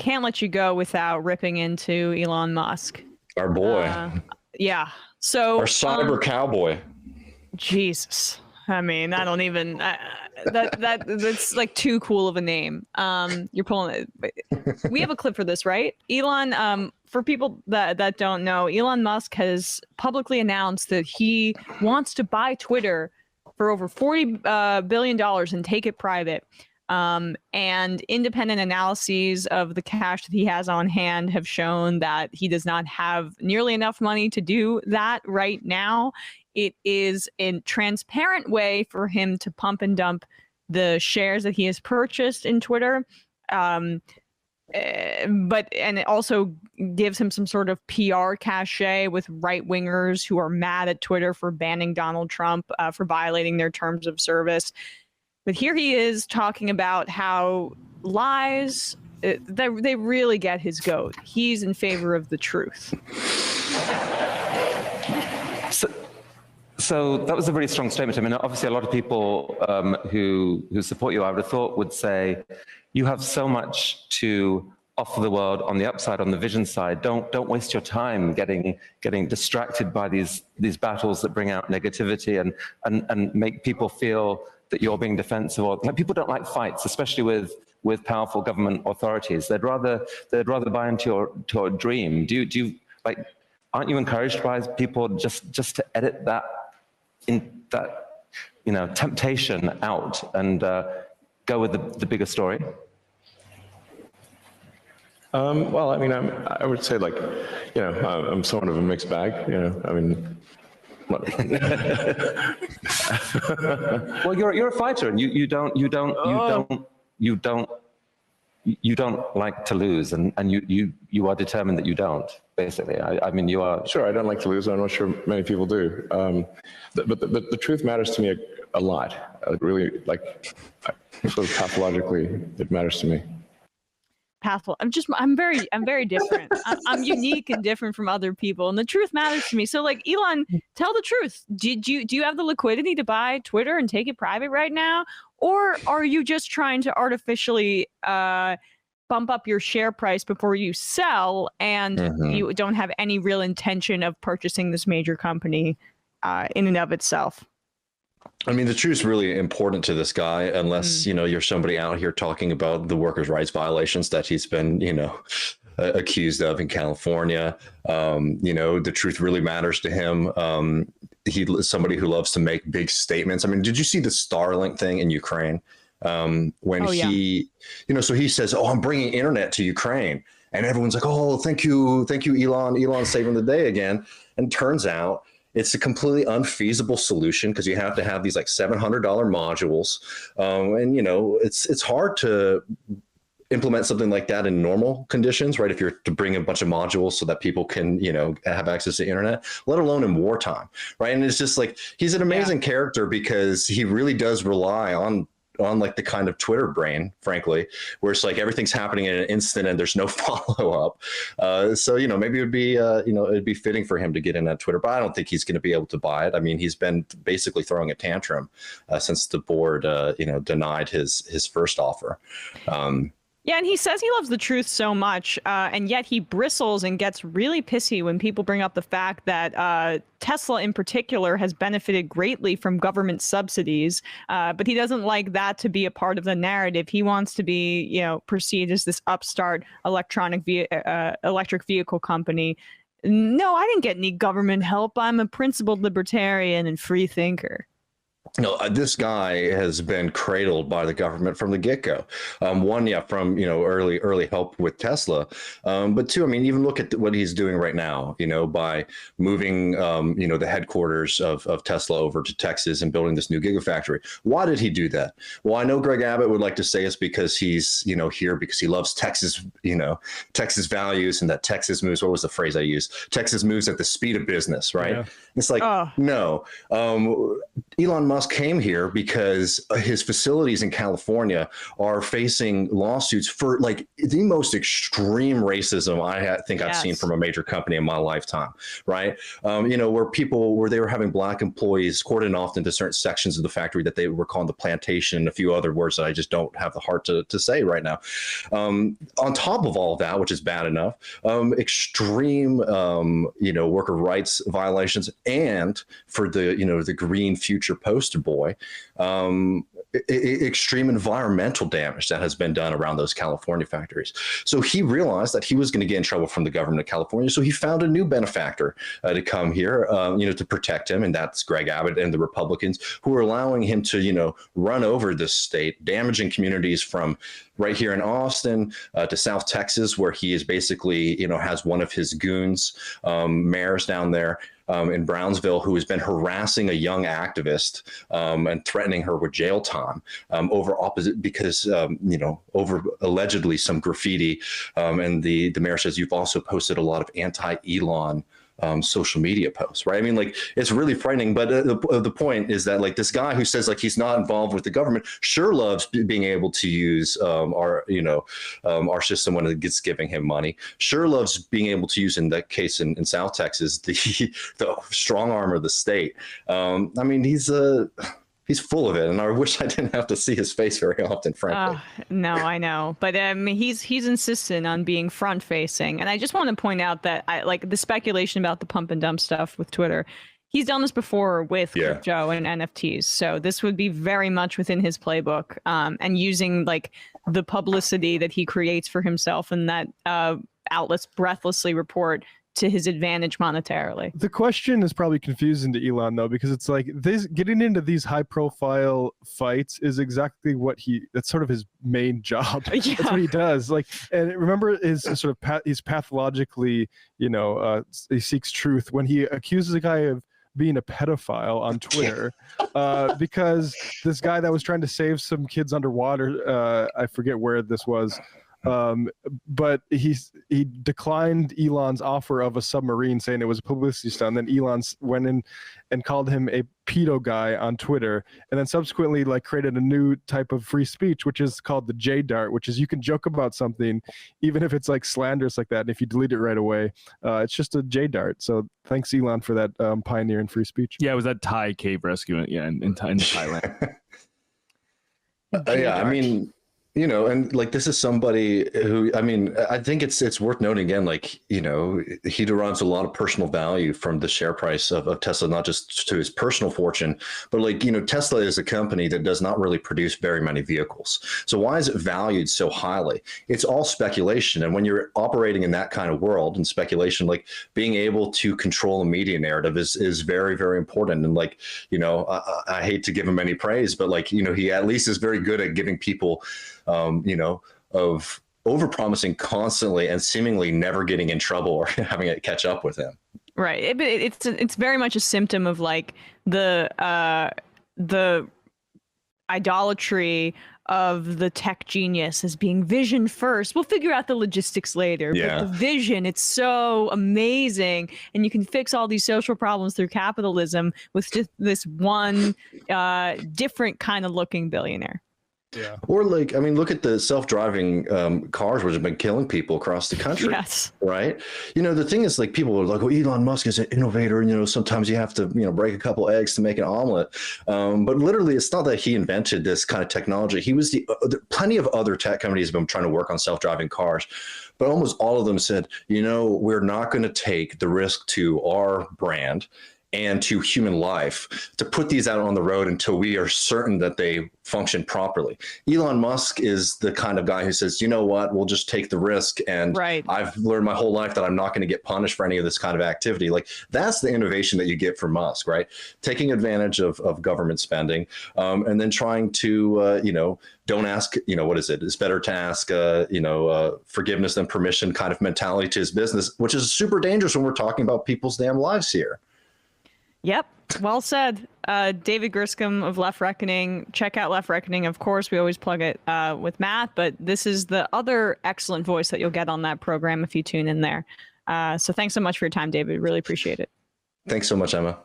can't let you go without ripping into Elon Musk. Our boy. Yeah. So our cyber cowboy. Jesus. I mean, I don't even that's like too cool of a name. You're pulling it. We have a clip for this, right? Elon, for people that don't know, Elon Musk has publicly announced that he wants to buy Twitter for over $40 billion and take it private. And independent analyses of the cash that he has on hand have shown that he does not have nearly enough money to do that right now. It is a transparent way for him to pump and dump the shares that he has purchased in Twitter. But it also gives him some sort of PR cachet with right-wingers who are mad at Twitter for banning Donald Trump for violating their terms of service. But here he is talking about how lies, they really get his goat. He's in favor of the truth. So that was a really strong statement. I mean, obviously, a lot of people who support you, I would have thought, would say, you have so much to offer the world on the upside, on the vision side. Don't waste your time getting distracted by these battles that bring out negativity and make people feel that you're being defensive. Or like, people don't like fights, especially with powerful government authorities. They'd rather buy into your dream. Do you like? Aren't you encouraged by people just to edit that temptation out and go with the bigger story? Well, I mean, I would say, like, I'm somewhat of a mixed bag. I mean. Well, you're a fighter, and you don't like to lose, and you are determined that you don't. Basically, I mean, you are. Sure, I don't like to lose. I'm not sure many people do. But the truth matters to me a lot. Really, like, sort of pathologically, it matters to me. I'm very different. I'm unique and different from other people, and the truth matters to me. So, like, Elon, tell the truth. Do you have the liquidity to buy Twitter and take it private right now, or are you just trying to artificially bump up your share price before you sell, and you don't have any real intention of purchasing this major company in and of itself? I mean, the truth's really important to this guy, unless, you're somebody out here talking about the workers' rights violations that he's been, accused of in California. The truth really matters to him. He's somebody who loves to make big statements. I mean, did you see the Starlink thing in Ukraine? He says, "Oh, I'm bringing internet to Ukraine," and everyone's like, "Oh, thank you, Elon. Elon's saving the day again." And turns out it's a completely unfeasible solution because you have to have these like $700 modules, and it's hard to implement something like that in normal conditions, right? If you're to bring a bunch of modules so that people can, have access to internet, let alone in wartime, right? And it's just like, he's an amazing character because he really does rely on like the kind of Twitter brain, frankly, where it's like everything's happening in an instant and there's no follow up. So, maybe it'd be fitting for him to get in at Twitter, but I don't think he's going to be able to buy it. I mean, he's been basically throwing a tantrum since the board, denied his first offer. Yeah, and he says he loves the truth so much, and yet he bristles and gets really pissy when people bring up the fact that Tesla in particular has benefited greatly from government subsidies, but he doesn't like that to be a part of the narrative. He wants to be, perceived as this upstart electric vehicle company. No, I didn't get any government help. I'm a principled libertarian and free thinker. No, this guy has been cradled by the government from the get-go. One, from early help with Tesla, but two, I mean, even look at what he's doing right now. By moving the headquarters of Tesla over to Texas and building this new gigafactory. Why did he do that? Well, I know Greg Abbott would like to say it's because he's here because he loves Texas, Texas values, and that Texas moves. What was the phrase I used? Texas moves at the speed of business, right? Yeah. It's like no, Elon Musk Musk came here because his facilities in California are facing lawsuits for like the most extreme racism I think I've seen from a major company in my lifetime, right? Where they were having black employees cordoned off into certain sections of the factory that they were calling the plantation, and a few other words that I just don't have the heart to say right now. On top of all of that, which is bad enough, extreme, worker rights violations, and for the green future poster boy, extreme environmental damage that has been done around those California factories. So he realized that he was going to get in trouble from the government of California. So he found a new benefactor to come here, to protect him. And that's Greg Abbott and the Republicans, who are allowing him to, run over this state, damaging communities from right here in Austin to South Texas, where he is basically, has one of his goons, mayors down there, in Brownsville, who has been harassing a young activist and threatening her with jail time over allegedly some graffiti. And the mayor says, you've also posted a lot of anti-Elon social media posts, right? I mean, like, it's really frightening. But the point is that, like, this guy who says like he's not involved with the government sure loves being able to use our system when it gets giving him money. Sure loves being able to use, in that case in South Texas, the strong arm of the state. I mean, he's full of it, and I wish I didn't have to see his face very often, frankly. No, I know, but he's insistent on being front facing, and I just want to point out that I like the speculation about the pump and dump stuff with Twitter. He's done this before with crypto and NFTs, so this would be very much within his playbook, and using like the publicity that he creates for himself and that outlets breathlessly report to his advantage monetarily. The question is probably confusing to Elon, though, because it's like this getting into these high profile fights is exactly what that's sort of his main job. That's what he does. Like, and remember his sort of he's pathologically, he seeks truth when he accuses a guy of being a pedophile on Twitter because this guy that was trying to save some kids underwater, I forget where this was, but he declined Elon's offer of a submarine, saying it was a publicity stunt. And then Elon went in and called him a pedo guy on Twitter, and then subsequently like created a new type of free speech, which is called the J Dart, which is you can joke about something even if it's like slanderous like that, and if you delete it right away, it's just a J Dart. So thanks Elon for that pioneer in free speech. Yeah, it was that Thai cave rescue in Thailand. I mean, and like, this is somebody who, I mean, I think it's worth noting again, like, he derives a lot of personal value from the share price of Tesla, not just to his personal fortune, but like, Tesla is a company that does not really produce very many vehicles. So why is it valued so highly? It's all speculation. And when you're operating in that kind of world and speculation, like, being able to control a media narrative is very, very important. And like, I hate to give him any praise, but like, he at least is very good at giving people, of overpromising constantly and seemingly never getting in trouble or having it catch up with him. Right. It's very much a symptom of like the idolatry of the tech genius as being vision first. We'll figure out the logistics later. Yeah. But the vision, it's so amazing. And you can fix all these social problems through capitalism with just this one different kind of looking billionaire. Yeah. Or like, I mean, look at the self-driving cars, which have been killing people across the country. Yes. Right. The thing is, like, people are like, well, Elon Musk is an innovator. And, sometimes you have to, break a couple eggs to make an omelet. But literally, it's not that he invented this kind of technology. He was plenty of other tech companies have been trying to work on self-driving cars. But almost all of them said, we're not going to take the risk to our brand and to human life to put these out on the road until we are certain that they function properly. Elon Musk is the kind of guy who says, you know what, we'll just take the risk. And I've learned my whole life that I'm not going to get punished for any of this kind of activity. Like, that's the innovation that you get from Musk, right? Taking advantage of government spending, and then trying to, don't ask, what is it? It's better to ask, forgiveness than permission kind of mentality to his business, which is super dangerous when we're talking about people's damn lives here. Yep. Well said. David Griscom of Left Reckoning. Check out Left Reckoning. Of course, we always plug it with Matt, but this is the other excellent voice that you'll get on that program if you tune in there. So thanks so much for your time, David. Really appreciate it. Thanks so much, Emma.